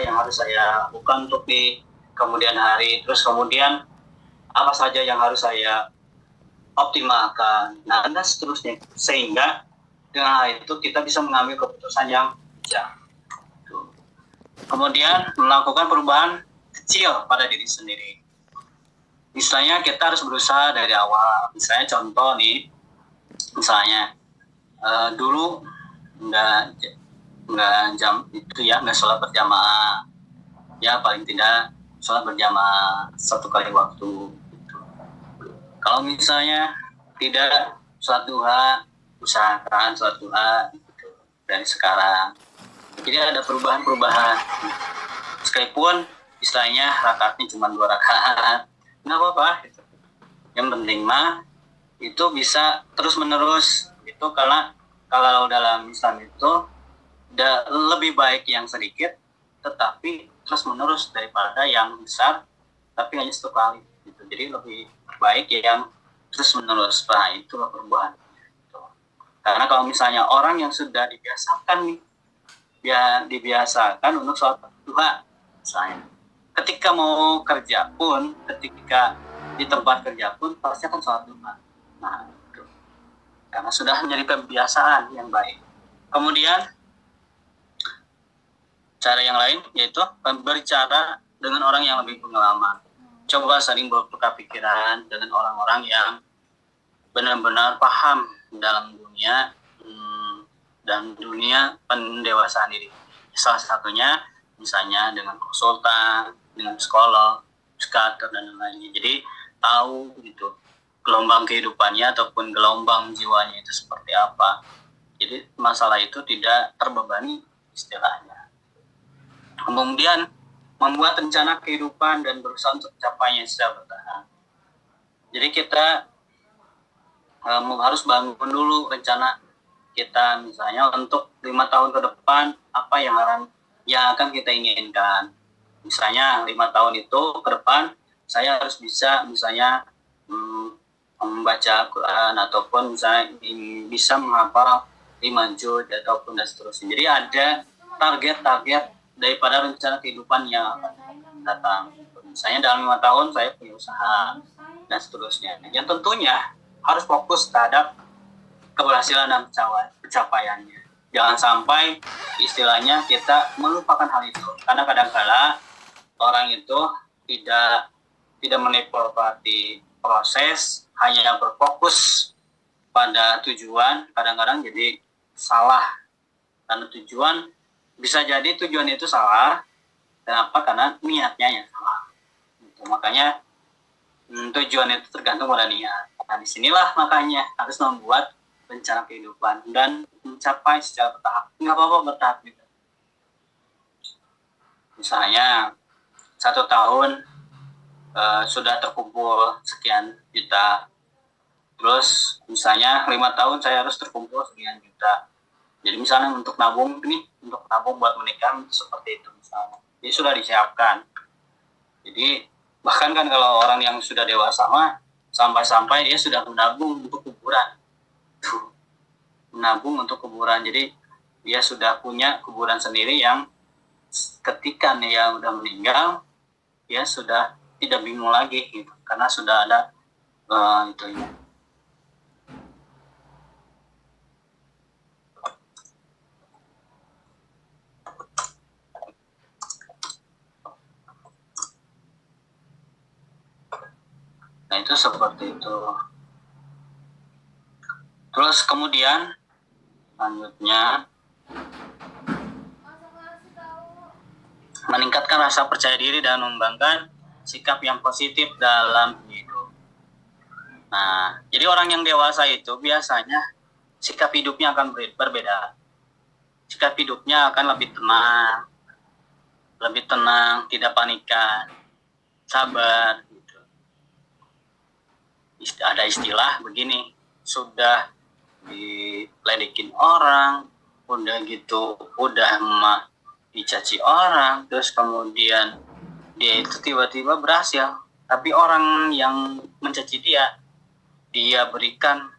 yang harus saya lakukan untuk di kemudian hari, terus kemudian apa saja yang harus saya optimalkan, nah dan seterusnya, sehingga dengan hal itu kita bisa mengambil keputusan yang bijak. Kemudian melakukan perubahan kecil pada diri sendiri. Misalnya kita harus berusaha dari awal. Misalnya contoh nih, misalnya dulu nggak jam itu ya, nggak sholat berjamaah. Ya paling tidak sholat berjamaah 1 kali waktu. Kalau misalnya tidak sholat duha, usahakan sholat duha gitu, dari sekarang. Jadi ada perubahan-perubahan. Sekalipun istilahnya rakaatnya cuma 2 rakaat, nggak apa-apa. Gitu. Yang penting mah itu bisa terus-menerus. Itu karena kalau dalam Islam itu lebih baik yang sedikit, tetapi terus-menerus daripada yang besar, tapi hanya 1 kali. Gitu. Jadi lebih baik yang terus-menerus. Nah, itulah perubahan. Gitu. Karena kalau misalnya orang yang sudah dibiasakan nih, ya dibiasakan untuk sholat duha misalnya, ketika mau kerja pun, ketika di tempat kerja pun pasti akan sholat duha. Nah itu karena sudah menjadi kebiasaan yang baik. Kemudian cara yang lain yaitu berbicara dengan orang yang lebih pengalaman. Coba sering bertukar pikiran dengan orang-orang yang benar-benar paham dalam dunia dan dunia pendewasaan diri. Salah satunya misalnya dengan konsultan, dengan psikolog, psikiater dan lain-lainnya. Jadi tahu gitu gelombang kehidupannya ataupun gelombang jiwanya itu seperti apa. Jadi masalah itu tidak terbebani istilahnya. Kemudian membuat rencana kehidupan dan berusaha untuk mencapainya secara bertahap. Jadi kita harus bangun dulu rencana kita, misalnya untuk 5 tahun ke depan apa yang akan kita inginkan. Misalnya 5 tahun itu ke depan saya harus bisa misalnya membaca Quran ataupun misalnya bisa menghafal 5 juz ataupun dan seterusnya. Jadi ada target-target daripada rencana kehidupan yang akan datang. Misalnya dalam 5 tahun saya punya usaha dan seterusnya. Yang tentunya harus fokus terhadap keberhasilan dan pencapaiannya. Jangan sampai istilahnya kita melupakan hal itu. Karena kadang-kala orang itu tidak menikmati proses, hanya berfokus pada tujuan, kadang-kadang jadi salah. Karena bisa jadi tujuan itu salah. Kenapa? Karena niatnya yang salah. Gitu. Makanya tujuan itu tergantung pada niat. Nah, disinilah makanya harus membuat rencana kehidupan dan mencapai secara bertahap. Nggak apa-apa bertahap gitu. Misalnya 1 tahun sudah terkumpul sekian juta. Terus misalnya 5 tahun saya harus terkumpul sekian juta. Jadi misalnya untuk nabung buat menikah seperti itu misalnya. Jadi sudah disiapkan. Jadi bahkan kan kalau orang yang sudah dewasa mah sampai-sampai dia sudah menabung untuk kuburan. Menabung untuk kuburan. Jadi dia sudah punya kuburan sendiri yang ketika dia udah meninggal, dia sudah tidak bingung lagi gitu. Karena sudah ada itu ya. Nah itu seperti itu. Terus kemudian selanjutnya meningkatkan rasa percaya diri dan mengembangkan sikap yang positif dalam hidup. Nah, jadi orang yang dewasa itu biasanya sikap hidupnya akan berbeda. Sikap hidupnya akan lebih tenang, tidak panikan, sabar. Gitu. Ada istilah begini, sudah diledekin orang, udah dicaci orang, terus kemudian dia itu tiba-tiba berhasil, tapi orang yang mencaci dia berikan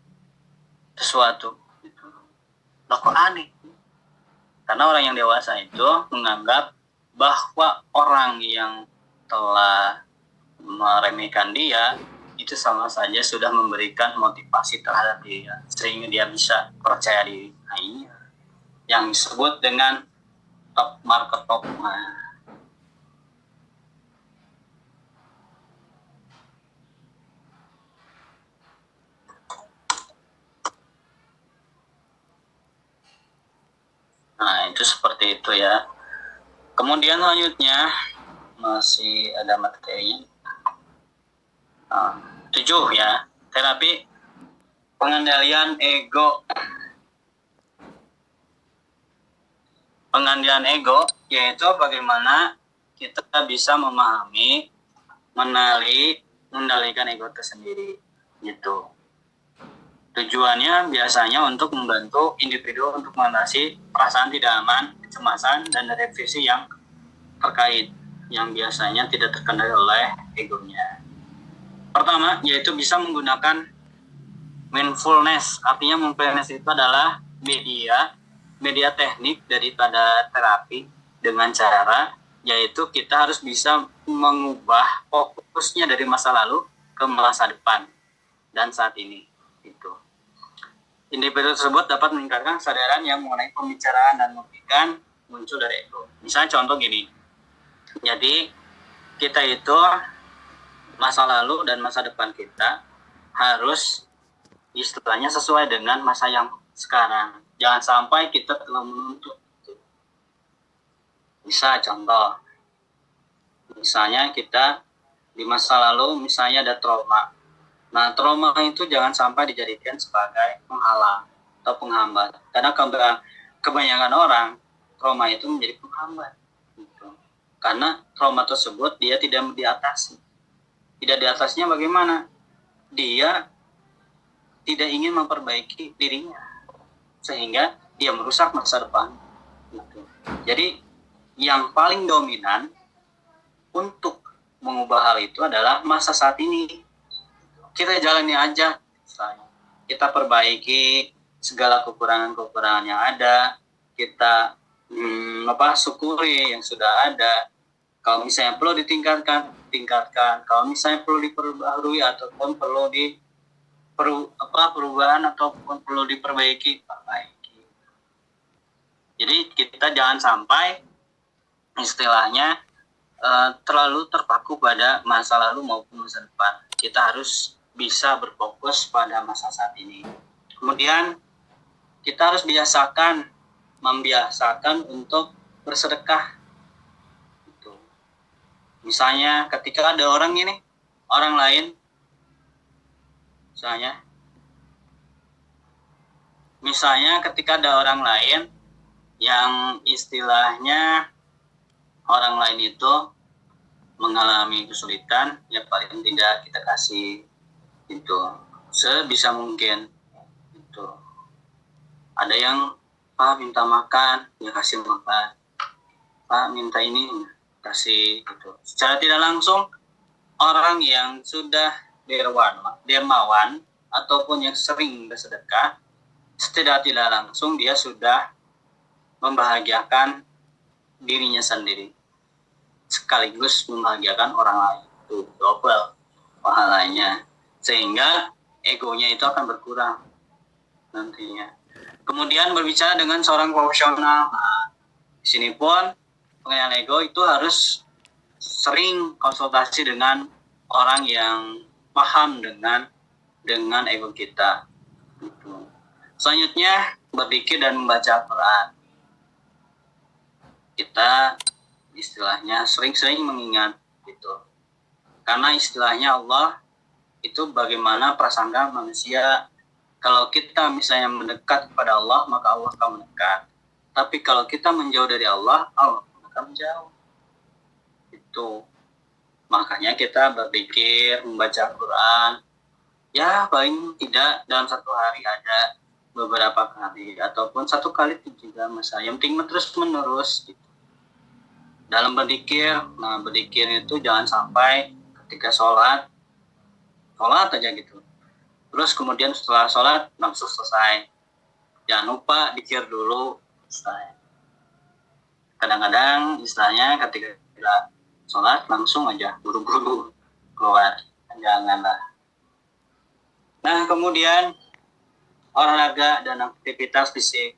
sesuatu gitu. Loh kok aneh? Karena orang yang dewasa itu menganggap bahwa orang yang telah meremehkan dia itu sama saja sudah memberikan motivasi terhadap dia sehingga dia bisa percaya diri. Nah, ini yang disebut dengan top market top. Nah, itu seperti itu ya. Kemudian selanjutnya masih ada materi 7 ya, terapi pengendalian ego. Pengendalian ego yaitu bagaimana kita bisa memahami, mengendalikan ego tersendiri gitu. Tujuannya biasanya untuk membantu individu untuk mengatasi perasaan tidak aman, kecemasan, dan revisi yang terkait yang biasanya tidak terkendali oleh egonya. Pertama, yaitu bisa menggunakan mindfulness. Artinya mindfulness itu adalah media teknik daripada terapi dengan cara yaitu kita harus bisa mengubah fokusnya dari masa lalu ke masa depan dan saat ini. Itu. Individu tersebut dapat meningkatkan kesadaran yang mengenai pembicaraan dan memberikan muncul dari ego. Misalnya contoh gini, jadi kita itu masa lalu dan masa depan kita harus istilahnya sesuai dengan masa yang sekarang. Jangan sampai kita telah menuntut. Bisa contoh, misalnya kita di masa lalu misalnya ada trauma. Nah, trauma itu jangan sampai dijadikan sebagai penghalang atau penghambat. Karena kebanyakan orang, trauma itu menjadi penghambat. Gitu. Karena trauma tersebut dia tidak diatasi. Tidak diatasnya bagaimana? Dia tidak ingin memperbaiki dirinya. Sehingga dia merusak masa depan. Gitu. Jadi, yang paling dominan untuk mengubah hal itu adalah masa saat ini. Kita jalani aja, kita perbaiki segala kekurangan-kekurangan yang ada, kita syukuri yang sudah ada. Kalau misalnya perlu tingkatkan. Kalau misalnya perlu diperbarui ataupun perlu perubahan ataupun perlu diperbaiki. Jadi kita jangan sampai istilahnya terlalu terpaku pada masa lalu maupun masa depan. Kita harus bisa berfokus pada masa saat ini. Kemudian kita harus membiasakan untuk bersedekah. Gitu. Misalnya ketika ada orang lain, misalnya ketika ada orang lain yang istilahnya orang lain itu mengalami kesulitan, ya paling tidak kita kasih itu sebisa mungkin. Itu ada yang minta makan, ya kasih makan. Minta ini, kasih gitu. Secara tidak langsung orang yang sudah dermawan ataupun yang sering bersedekah, tidak langsung dia sudah membahagiakan dirinya sendiri sekaligus membahagiakan orang lain. Itu double pahalanya, sehingga egonya itu akan berkurang nantinya. Kemudian berbicara dengan seorang profesional. Nah, di sini pun pengendalian ego itu harus sering konsultasi dengan orang yang paham dengan ego kita. Gitu. Selanjutnya berzikir dan membaca Quran. Kita istilahnya sering-sering mengingat gitu. Karena istilahnya Allah itu bagaimana prasangka manusia. Kalau kita misalnya mendekat kepada Allah, maka Allah akan mendekat. Tapi kalau kita menjauh dari Allah, Allah akan menjauh. Itu. Makanya kita berzikir, membaca Quran. Ya, paling tidak dalam satu hari ada beberapa kali. Ataupun satu kali juga misalnya. Yang penting terus menerus gitu. Dalam berzikir itu jangan sampai ketika sholat aja gitu. Terus kemudian setelah sholat langsung selesai. Jangan lupa zikir dulu selesai. kadang-kadang istilahnya ketika kita sholat langsung aja buru-buru keluar, janganlah. Nah, kemudian olahraga dan aktivitas fisik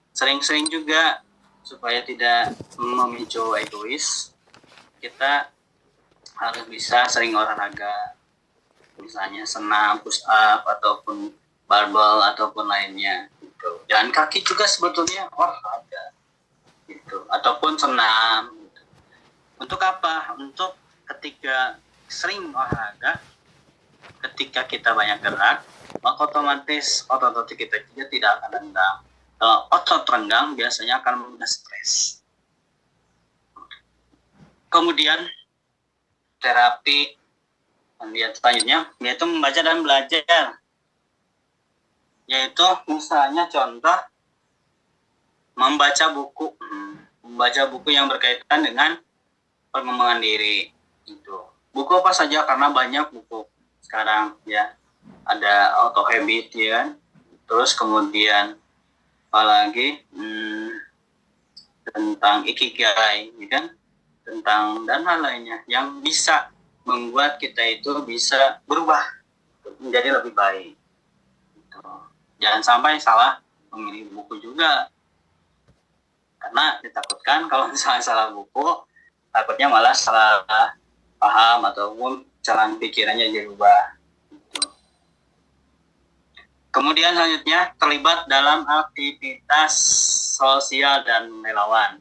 sering-sering juga supaya tidak memicu egois. Kita harus bisa sering olahraga, misalnya senam, push up ataupun barbel ataupun lainnya gitu. Dan kaki juga sebetulnya olahraga gitu, ataupun senam gitu. Untuk apa? Untuk ketika sering olahraga, ketika kita banyak gerak, maka otomatis otot-otot kita juga tidak akan renggang. Kalau otot renggang biasanya akan mengundang stres. Kemudian terapi yang selanjutnya yaitu membaca dan belajar. Yaitu misalnya contoh membaca buku yang berkaitan dengan pengembangan diri. Itu buku apa saja, karena banyak buku sekarang ya. Ada auto habit ya kan, terus kemudian apalagi tentang ikigai ya kan, tentang dan hal lainnya yang bisa membuat kita itu bisa berubah menjadi lebih baik gitu. Jangan sampai salah memilih buku juga, karena ditakutkan kalau misalnya salah buku takutnya malah salah paham ataupun jalan pikirannya jadi berubah. Kemudian selanjutnya terlibat dalam aktivitas sosial dan relawan.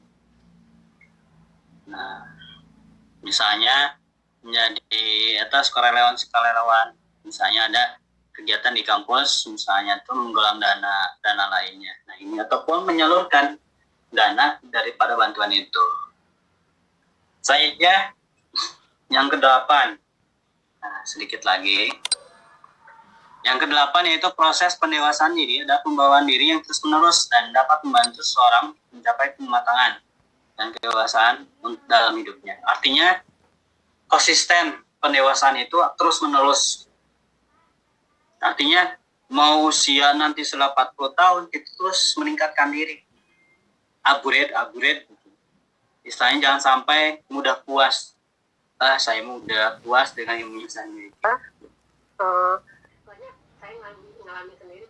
Nah, misalnya menjadi sukarelawan, misalnya ada kegiatan di kampus, misalnya itu menggalang dana lainnya. Nah ini ataupun menyalurkan dana daripada bantuan itu. Selanjutnya yang ke-8. Nah, sedikit lagi. Yang ke-8 yaitu proses pendewasaan diri, ada pembawaan diri yang terus-menerus dan dapat membantu seorang mencapai kematangan dan kedewasaan dalam hidupnya. Artinya konsisten pendewasaan itu terus-menerus. Artinya mau usia nanti 40 tahun kita terus meningkatkan diri. Upgrade. Istilahnya jangan sampai mudah puas. Saya mudah puas dengan ilmunya sendiri. Soalnya saya ngalami sendiri